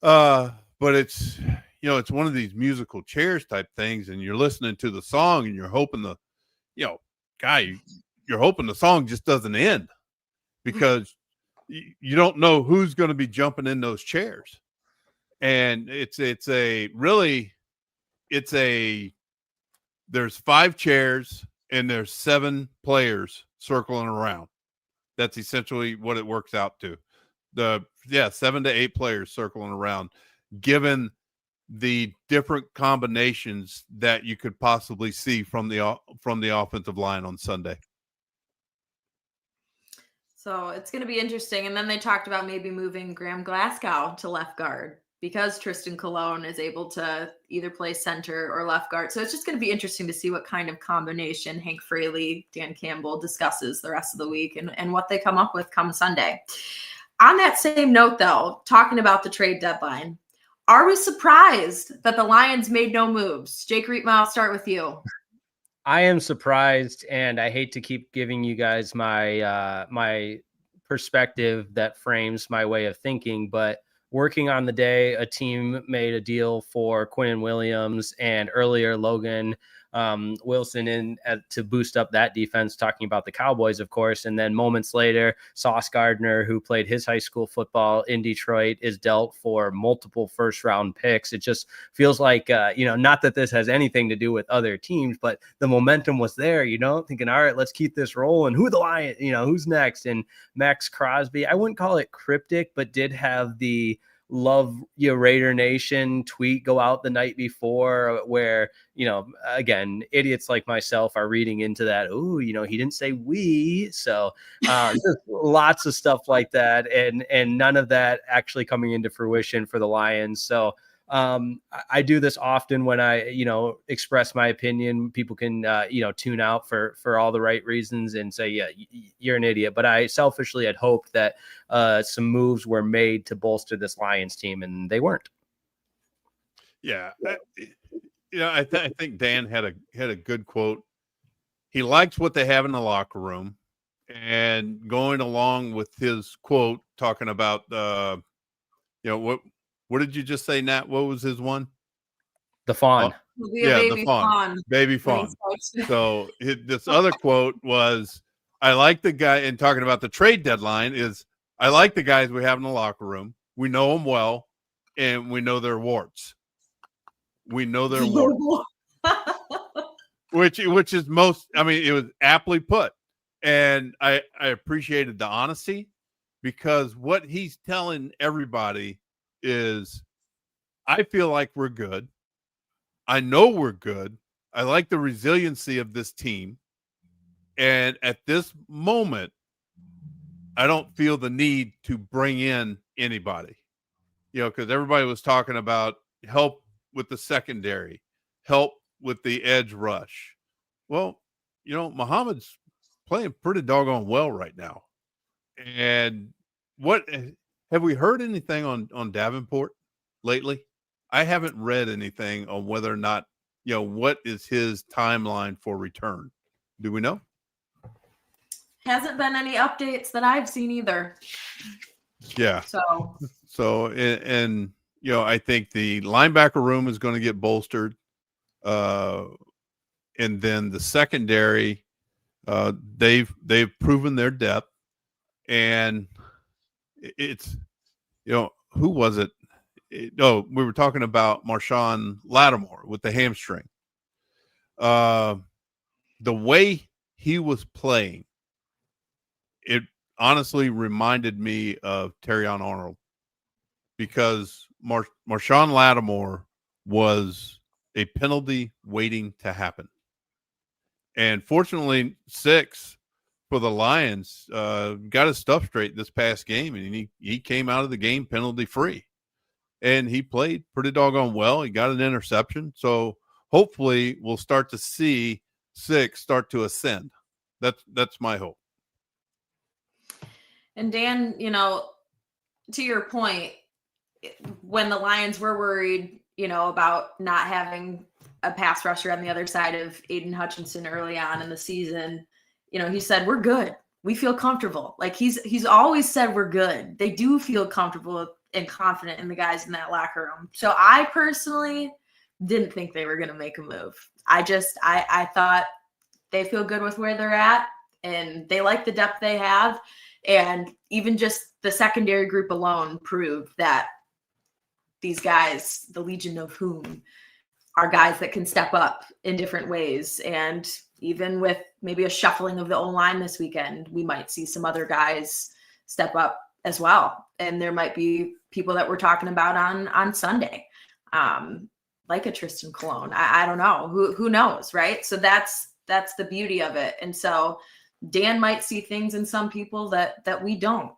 But it's one of these musical chairs type things, and you're listening to the song and you're hoping you're hoping the song just doesn't end, because you don't know who's going to be jumping in those chairs. And there's 5 chairs and there's 7 players circling around. That's essentially what it works out to. 7 to 8 players circling around, given the different combinations that you could possibly see from the offensive line on Sunday. So it's going to be interesting. And then they talked about maybe moving Graham Glasgow to left guard, because Tristan Colon is able to either play center or left guard. So it's just going to be interesting to see what kind of combination Hank Fraley, Dan Campbell discusses the rest of the week, and what they come up with come Sunday. On that same note, though, talking about the trade deadline, are we surprised that the Lions made no moves? Jake Riepma, I'll start with you. I am surprised, and I hate to keep giving you guys my my perspective that frames my way of thinking, but working on the day, a team made a deal for Quinnen Williams and earlier Logan Wilson in to boost up that defense, talking about the Cowboys, of course. And then moments later, Sauce Gardner, who played his high school football in Detroit, is dealt for multiple first-round picks. It just feels like, not that this has anything to do with other teams, but the momentum was there, thinking, all right, let's keep this rolling. Who the Lion, who's next? And Max Crosby, I wouldn't call it cryptic, but did have the love your Raider Nation tweet go out the night before where, again, idiots like myself are reading into that. Ooh, he didn't say we. So just lots of stuff like that. And none of that actually coming into fruition for the Lions. So I do this often when I, express my opinion. People can, tune out for all the right reasons and say, yeah, you're an idiot. But I selfishly had hoped that some moves were made to bolster this Lions team, and they weren't. Yeah. I think Dan had a good quote. He likes what they have in the locker room, and going along with his quote, talking about, what did you just say, Nat? What was his one? The fawn. The fawn. Baby fawn. So this other quote was, I like the guy, and talking about the trade deadline, is I like the guys we have in the locker room. We know them well, and we know their warts. We know their warts. which is most, it was aptly put. And I appreciated the honesty, because what he's telling everybody is, I feel like we're good. I know we're good. I like the resiliency of this team. And at this moment, I don't feel the need to bring in anybody, because everybody was talking about help with the secondary, help with the edge rush. Well, Muhammad's playing pretty doggone well right now. And what have we heard anything on Davenport lately? I haven't read anything on whether or not, what is his timeline for return. Do we know? Hasn't been any updates that I've seen either. Yeah. So, and I think the linebacker room is going to get bolstered. And then the secondary, they've proven their depth, and it's, who was it? We were talking about Marshawn Lattimore with the hamstring. The way he was playing, it honestly reminded me of Terrion Arnold, because Marshawn Lattimore was a penalty waiting to happen. And fortunately, 6 for the Lions got his stuff straight this past game, and he came out of the game penalty free. And he played pretty doggone well. He got an interception. So hopefully we'll start to see 6 start to ascend. That's my hope. And Dan, to your point, when the Lions were worried, about not having a pass rusher on the other side of Aiden Hutchinson early on in the season, he said, we're good. We feel comfortable. Like he's always said we're good. They do feel comfortable and confident in the guys in that locker room. So I personally didn't think they were going to make a move. I thought they feel good with where they're at, and they like the depth they have. And even just the secondary group alone proved that these guys, the Legion of Whom, are guys that can step up in different ways. And even with maybe a shuffling of the O-line this weekend, we might see some other guys step up as well. And there might be people that we're talking about on Sunday, like a Tristan Colon. I don't know. Who knows, right? So that's the beauty of it. And so Dan might see things in some people that we don't.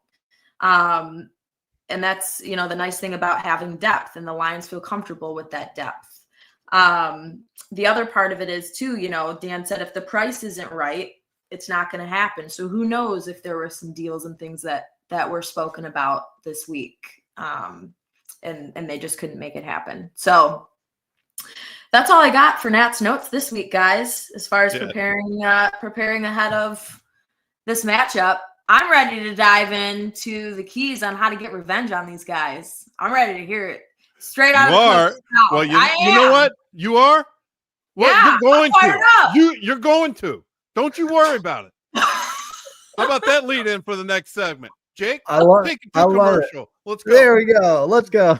And that's, the nice thing about having depth, and the Lions feel comfortable with that depth. The other part of it is too, Dan said, if the price isn't right, it's not going to happen. So who knows if there were some deals and things that were spoken about this week. And they just couldn't make it happen. So that's all I got for Nat's notes this week, guys, as far as preparing ahead of this matchup. I'm ready to dive into the keys on how to get revenge on these guys. I'm ready to hear it straight out of the mouth. Well, you know what? You are? Well, Yeah, you're going I'm fired up. to. You're going to. Don't you worry about it. How about that lead in for the next segment? Jake, take it to commercial. Let's go. There we go. Let's go.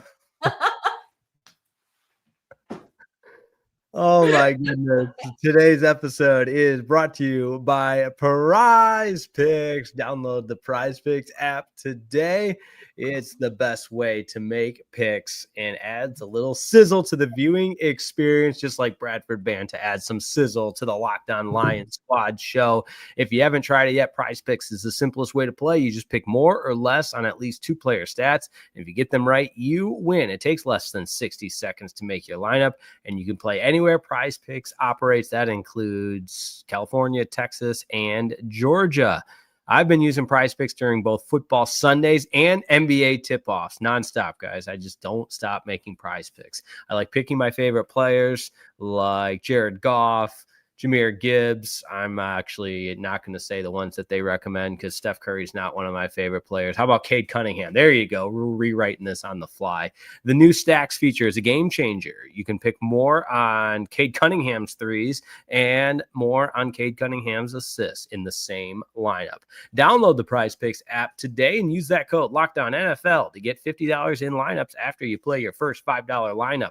Oh my goodness. Today's episode is brought to you by Prize Picks. Download the Prize Picks app today. It's the best way to make picks and adds a little sizzle to the viewing experience, just like Bradford Banta adds some sizzle to the Locked On Lions squad show. If you haven't tried it yet, Prize Picks is the simplest way to play. You just pick more or less on at least 2 player stats. And if you get them right, you win. It takes less than 60 seconds to make your lineup, and you can play anywhere Prize Picks operates. That includes California, Texas, and Georgia. I've been using Prize Picks during both football Sundays and NBA tip-offs nonstop, guys. I just don't stop making Prize Picks. I like picking my favorite players like Jared Goff, Jahmyr Gibbs. I'm actually not going to say the ones that they recommend because Steph Curry's not one of my favorite players. How about Cade Cunningham? There you go. We're rewriting this on the fly. The new Stacks feature is a game changer. You can pick more on Cade Cunningham's threes and more on Cade Cunningham's assists in the same lineup. Download the Prize Picks app today and use that code LOCKEDONNFL to get $50 in lineups after you play your first $5 lineup.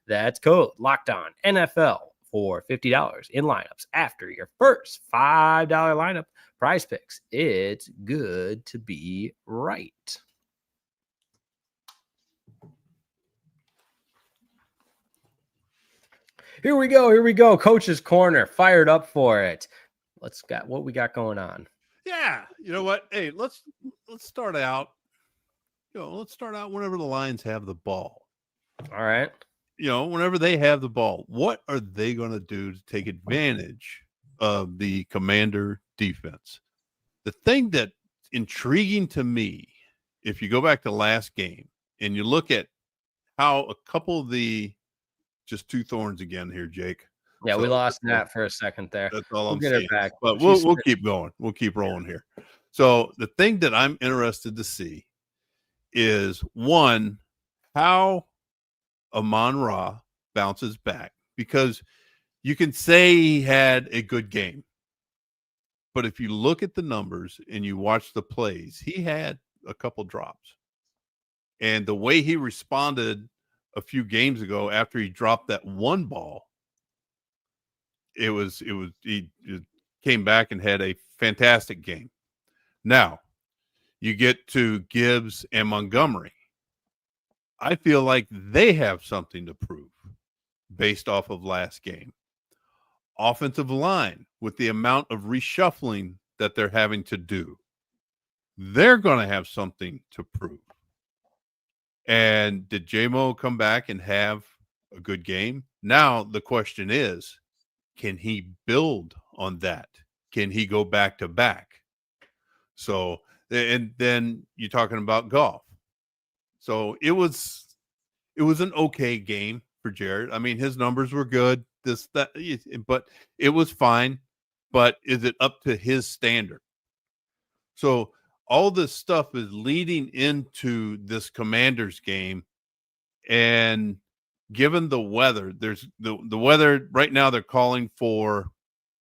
That's code LOCKEDONNFL for $50 in lineups after your first $5 lineup. Prize Picks. It's good to be right. Here we go. Coach's Corner. Fired up for it. Let's got what we got going on. Yeah. You know what? Hey, let's start out. Let's start out whenever the Lions have the ball. All right. Whenever they have the ball, what are they going to do to take advantage of the Commander defense? The thing that's intriguing to me, if you go back to last game and you look at how a couple of just two thorns again here, Jake. Yeah, we lost Nat for a second there. That's all I'm get saying. Her back. But we'll keep going. We'll keep rolling here. So the thing that I'm interested to see is, one, how Amon-Ra bounces back, because you can say he had a good game, but if you look at the numbers and you watch the plays, he had a couple drops, and the way he responded a few games ago after he dropped that one ball, he came back and had a fantastic game. Now you get to Gibbs and Montgomery. I feel like they have something to prove based off of last game. Offensive line, with the amount of reshuffling that they're having to do, they're going to have something to prove. And did J-Mo come back and have a good game? Now the question is, can he build on that? Can he go back to back? So, and then you're talking about Goff. So it was an okay game for Jared. I mean, his numbers were good, but it was fine. But is it up to his standard? So all this stuff is leading into this Commanders game. And given the weather, there's the weather right now, they're calling for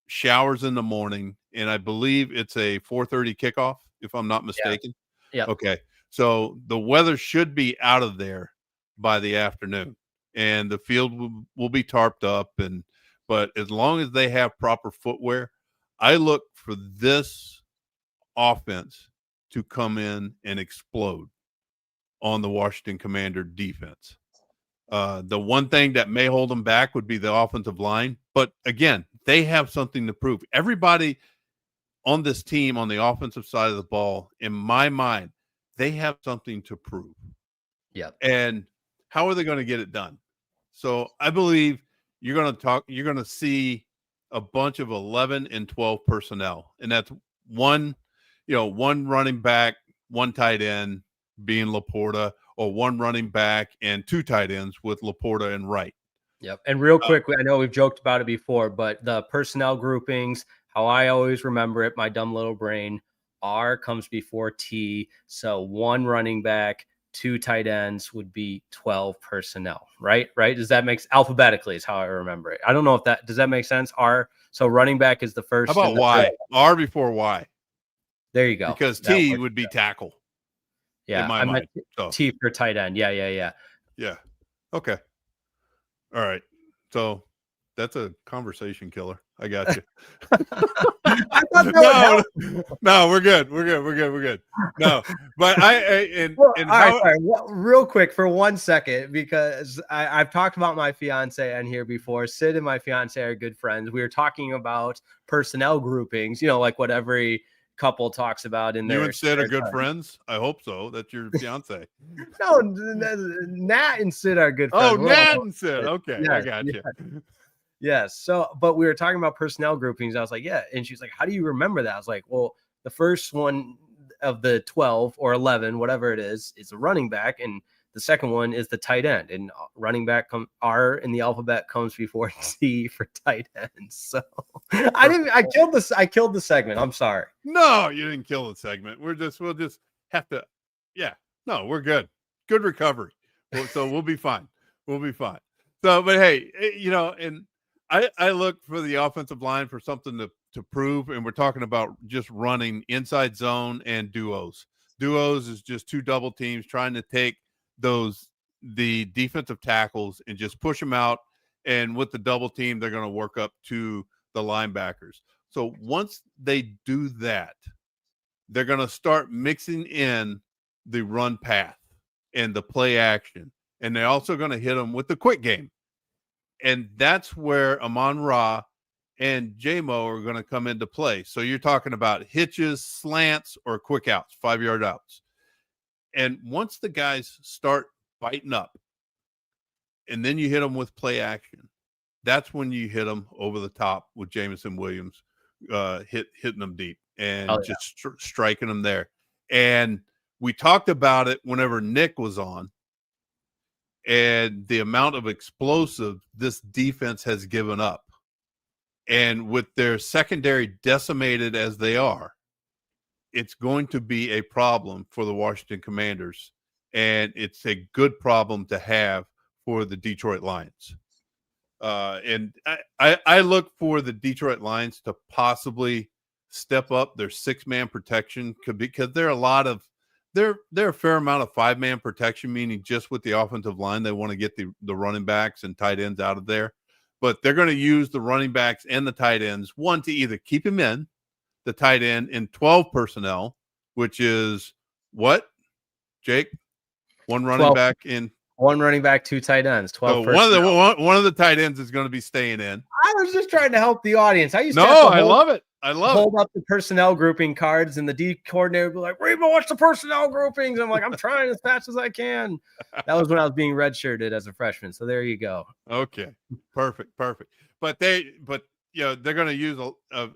showers in the morning. And I believe it's a 4:30 kickoff, if I'm not mistaken. Yeah. Okay. So the weather should be out of there by the afternoon, and the field will be tarped up. But as long as they have proper footwear, I look for this offense to come in and explode on the Washington Commander defense. The one thing that may hold them back would be the offensive line. But again, they have something to prove. Everybody on this team on the offensive side of the ball, in my mind, they have something to prove. Yeah. And how are they going to get it done? So I believe you're going to see a bunch of 11 and 12 personnel. And that's one running back, one tight end being Laporta, or one running back and 2 tight ends with Laporta and Wright. Yep. And real quick, I know we've joked about it before, but the personnel groupings, how I always remember it, my dumb little brain, R comes before T. So 1 running back, 2 tight ends would be 12 personnel, right? Does that make alphabetically is how I remember it. I don't know if does that make sense? So running back is the first. How about Y? R before Y. There you go. Because T would be tackle. Yeah, in my mind. So. T for tight end. Yeah. Okay. All right. So that's a conversation killer. I got you. I thought that would help. No, we're good. We're good. No, but real quick for 1 second, because I've talked about my fiance on here before. Sid and my fiance are good friends. We were talking about personnel groupings, like what every couple talks about in their. You and Sid are good friends? I hope so. That's your fiance. No, Nat and Sid are good friends. Oh, Nat and Sid. Okay, yes, I got you. Yes. So, but we were talking about personnel groupings. I was like, yeah. And she's like, how do you remember that? I was like, well, the first one of the 12 or 11, whatever it is a running back. And the second one is the tight end. And running back R in the alphabet comes before T for tight ends. So I killed the segment. I'm sorry. No, you didn't kill the segment. We'll just have to. Yeah. No, we're good. Good recovery. So we'll be fine. So, but hey, and I look for the offensive line for something to prove, and we're talking about just running inside zone and duos. Duos is just 2 double teams trying to take the defensive tackles and just push them out, and with the double team, they're going to work up to the linebackers. So once they do that, they're going to start mixing in the run path and the play action, and they're also going to hit them with the quick game. And that's where Amon-Ra and J-Mo are going to come into play. So you're talking about hitches, slants, or quick outs, 5-yard outs. And once the guys start biting up, and then you hit them with play action, that's when you hit them over the top with Jamison Williams, hitting them deep and just striking them there. And we talked about it whenever Nick was on, and the amount of explosive this defense has given up. And with their secondary decimated as they are, it's going to be a problem for the Washington Commanders. And it's a good problem to have for the Detroit Lions. And I look for the Detroit Lions to possibly step up their 6-man protection because there are a fair amount of 5-man protection, meaning just with the offensive line, they want to get the running backs and tight ends out of there. But they're going to use the running backs and the tight ends, one, to either keep him in, the tight end, in 12 personnel, which is what, Jake? One running back in. 1 running back, 2 tight ends, 12 personnel. One of the tight ends is going to be staying in. I was just trying to help the audience. I love it. Hold up the personnel grouping cards, and the D coordinator would be like, Riepma, what's the personnel groupings? I'm like, I'm trying as fast as I can. That was when I was being redshirted as a freshman. So there you go. Okay. Perfect. But they're going to use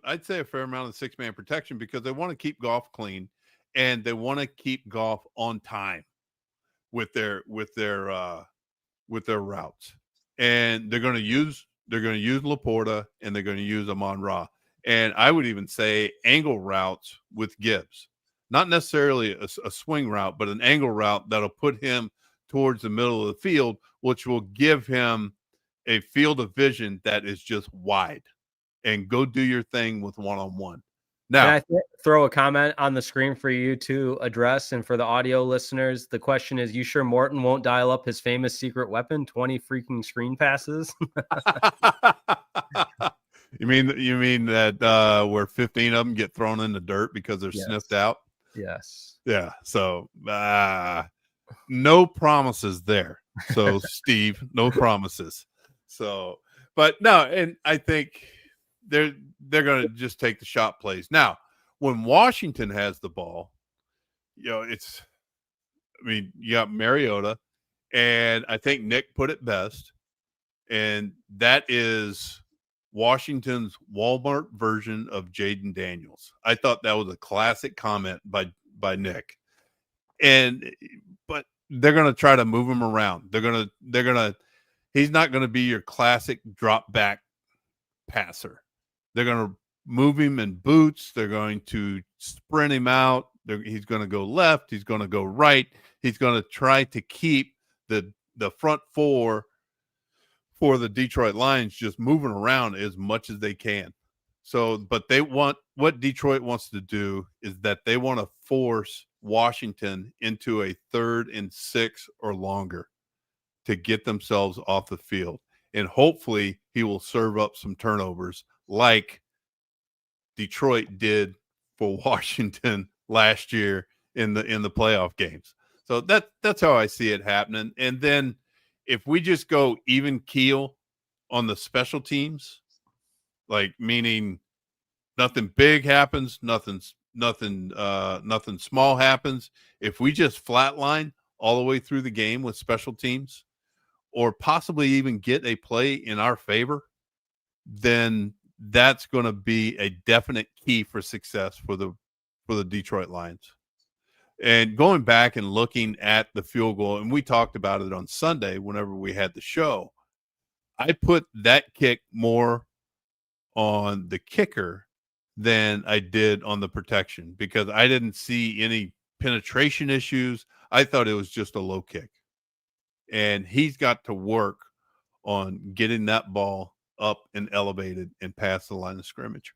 I'd say a fair amount of 6-man protection because they want to keep Goff clean, and they want to keep Goff on time with their routes. And they're going to use Laporta, and they're going to use Amon-Ra. And I would even say angle routes with Gibbs, not necessarily a swing route, but an angle route that'll put him towards the middle of the field, which will give him a field of vision that is just wide, and go do your thing with one-on-one. Now, can I throw a comment on the screen for you to address? And for the audio listeners, the question is, you sure Morton won't dial up his famous secret weapon, 20 freaking screen passes? You mean that where 15 of them get thrown in the dirt because they're sniffed out? Yes. Yeah. So no promises there. So Steve, no promises. So, but no, and I think they're going to just take the shot plays. Now, when Washington has the ball, you got Mariota, and I think Nick put it best, and that is Washington's Walmart version of Jaden Daniels. I thought that was a classic comment by Nick. But they're going to try to move him around. He's not going to be your classic drop back passer. They're going to move him in boots. They're going to sprint him out. He's going to go left. He's going to go right. He's going to try to keep the front four for the Detroit Lions just moving around as much as they can. So, but what Detroit wants to do is that they want to force Washington into a 3rd and 6 or longer to get themselves off the field. And hopefully he will serve up some turnovers like Detroit did for Washington last year in the playoff games. So that's how I see it happening. And then if we just go even keel on the special teams, like meaning nothing big happens, nothing small happens. If we just flatline all the way through the game with special teams, or possibly even get a play in our favor, then that's going to be a definite key for success for the Detroit Lions. And going back and looking at the field goal, and we talked about it on Sunday whenever we had the show, I put that kick more on the kicker than I did on the protection because I didn't see any penetration issues. I thought it was just a low kick. And he's got to work on getting that ball up and elevated and past the line of scrimmage.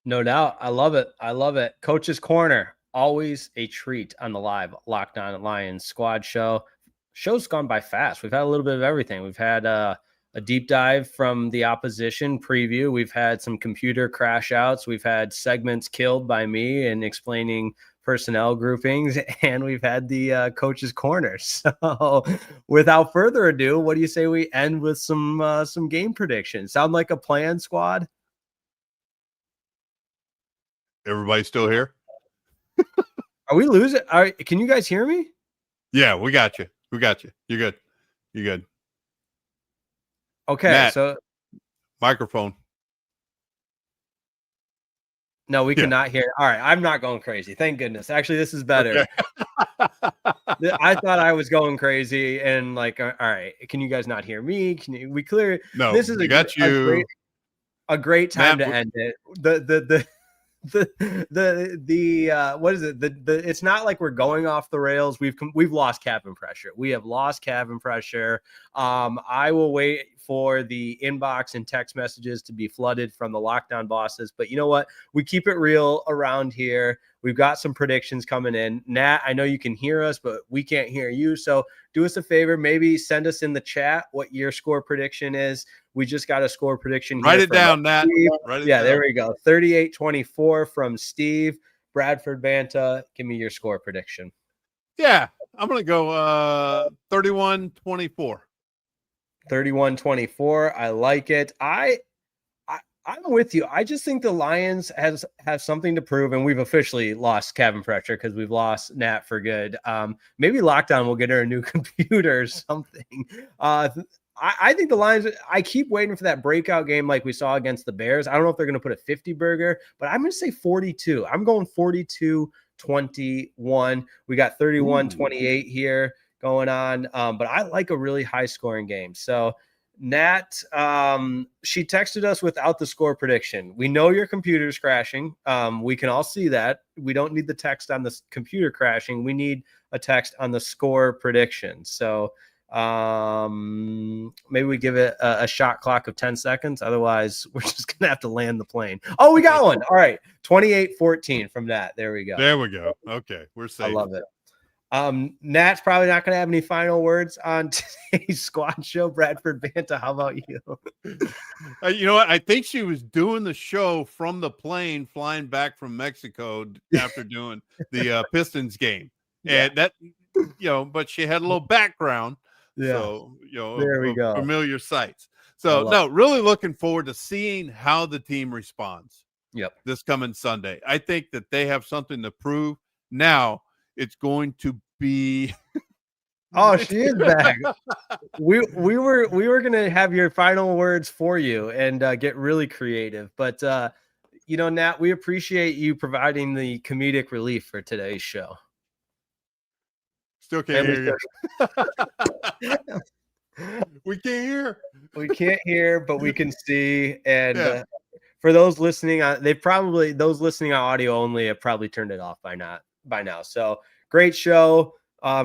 No doubt. I love it. I love it. Coach's Corner, always a treat on the live Locked On Lions squad show. Show's gone by fast. We've had a little bit of everything. We've had a deep dive from the opposition preview. We've had some computer crash outs. We've had segments killed by me and explaining personnel groupings, and we've had the Coach's Corner. So without further ado, what do you say we end with some game predictions? Sound like a plan, squad? Everybody still here? Are we losing? Can you guys hear me? Yeah, we got you. We got you. You're good. You're good. Okay, Matt, so microphone. No, we cannot hear. All right, I'm not going crazy. Thank goodness. Actually, this is better. Okay. I thought I was going crazy, and like, all right, can you guys not hear me? We clear? No, this is a great time Matt, to end it. What is it? It's not like we're going off the rails. We've lost cabin pressure. We have lost cabin pressure. I will wait for the inbox and text messages to be flooded from the lockdown bosses. But you know what? We keep it real around here. We've got some predictions coming in. Nat, I know you can hear us, but we can't hear you. So do us a favor. Maybe send us in the chat what your score prediction is. We just got a score prediction. Write it down, Nat. Yeah, there we go. 38-24 from Steve. Bradford Banta, give me your score prediction. Yeah, I'm going to go 31-24. 31-24. I like it. I'm with you. I just think the Lions have something to prove, and we've officially lost cabin pressure because we've lost Nat for good. Maybe Lockdown will get her a new computer or something. I think the Lions, I keep waiting for that breakout game like we saw against the Bears. I don't know if they're going to put a 50 burger, but I'm going to say 42. I'm going 42-21. We got 31-28 here going on. But I like a really high scoring game. So Nat, she texted us without the score prediction. We know your computer's crashing. We can all see that. We don't need the text on the computer crashing. We need a text on the score prediction. So maybe we give it a shot clock of 10 seconds. Otherwise, we're just gonna have to land the plane. Oh, we got one. All right, 28-14 from that. There we go. There we go. Okay, we're safe. I love it. Nat's probably not going to have any final words on today's squad show. Bradford Banta, how about you? You know what? I think she was doing the show from the plane flying back from Mexico after doing the Pistons game. And that, but she had a little background. Yeah. So, there we go. Familiar sights. So, no, really looking forward to seeing how the team responds. Yep. This coming Sunday. I think that they have something to prove. Now, it's going to be oh, she is back. we were gonna have your final words for you and get really creative, but Nat, we appreciate you providing the comedic relief for today's show. Still can't hear you. We can't hear. We can't hear, but we can see. And for those listening on, those listening on audio only have probably turned it off by now. So great show.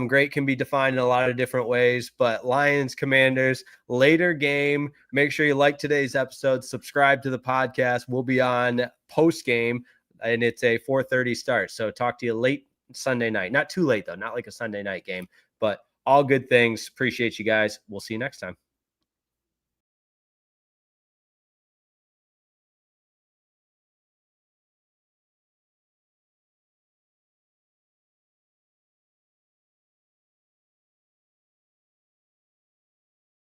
Great can be defined in a lot of different ways, but Lions Commanders later game. Make sure you like today's episode, subscribe to the podcast. We'll be on post game, and it's a 4:30 start. So talk to you late Sunday night. Not too late though, not like a Sunday night game, but all good things. Appreciate you guys. We'll see you next time.